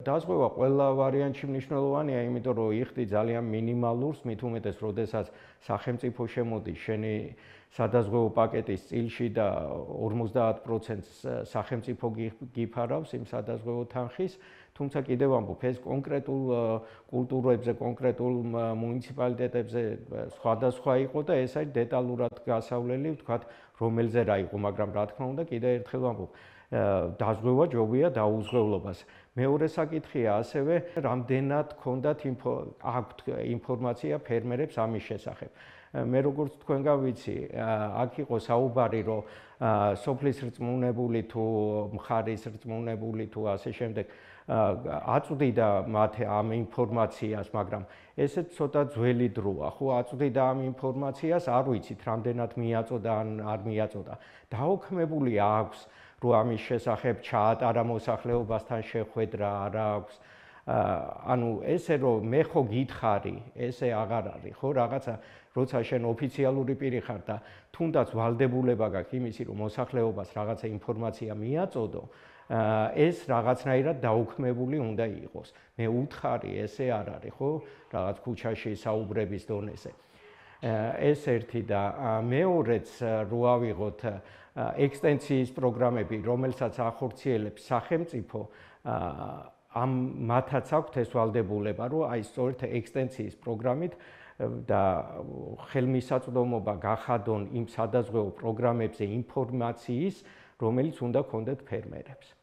დაზღვევა ყველა ვარიანტში მნიშვნელოვანია, იმიტომ რომ იხდი ძალიან მინიმალურს, მით უმეტეს, როდესაც სახელმწიფო შემოდის შენი სადაზღვევო პაკეტის წილში და 50%-ს სახელმწიფო გიფარავს იმ სადაზღვევო თანხის, თუმცა კიდევ ამბობ, ეს კონკრეტულ კულტურებზე, კონკრეტულ მუნიციპალიტეტებზე სხვადასხვა იყო და ეს არის დეტალურად გასავლელი, ვთქვათ, რომელზე რა იყო, მაგრამ რა თქმა უნდა, კიდევ ერთხელ ვამბობ, დაზღვევა ჯობია დაუზღვევლობას. მეორე საკითხია ასევე, რამდენად ჰქონდათ აქვთ ინფორმაცია ფერმერებს ამის შესახებ. მე როგორც თქვენგან ვიცი, აქ იყო საუბარი, რომ სოფლის რწმუნებული თუ მხარის რწმუნებული თუ ასე შემდეგ აწვდიდა მათ ამ ინფორმაციას, მაგრამ ესეც ცოტა ძველი დროა, ხო, აწვდიდა ამ ინფორმაციას, არ ვიცით, რამდენად მიაწოდა ან არ მიაწოდა. დაოქმებული აქვს, რომ ამის შესახებ ჩაატარა მოსახლეობასთან შეხვედრა, არა აქვს. ანუ ესე რომ მე ხო გითხარი, ესე აღარ არის, ხო, რაღაცა როცა შენ ოფიციალური პირი ხარ და თუნდაც ვალდებულება გაქვს იმისი, რომ მოსახლეობას რაღაცა ინფორმაცია მიაწოდო, ეს რაღაცნაირად დაუქმებული უნდა იყოს. მე უთხარი, ესე არ არის, ხო, რაღაც ქუჩაში საუბრების დონეზე. ეს ერთი და მეორეც რო ავიღოთ ექსტენსიის პროგრამები, რომელსაც ახორციელებს სახელმწიფო, ამ მათაც აქვთ ეს ვალდებულება, რომ აი სწორედ ექსტენსიის პროგრამით და ხელმისაწვდომობა გახადონ იმ სადაზღვევო პროგრამებზე ინფორმაციის, რომელიც უნდა ჰქონდეთ ფერმერებს.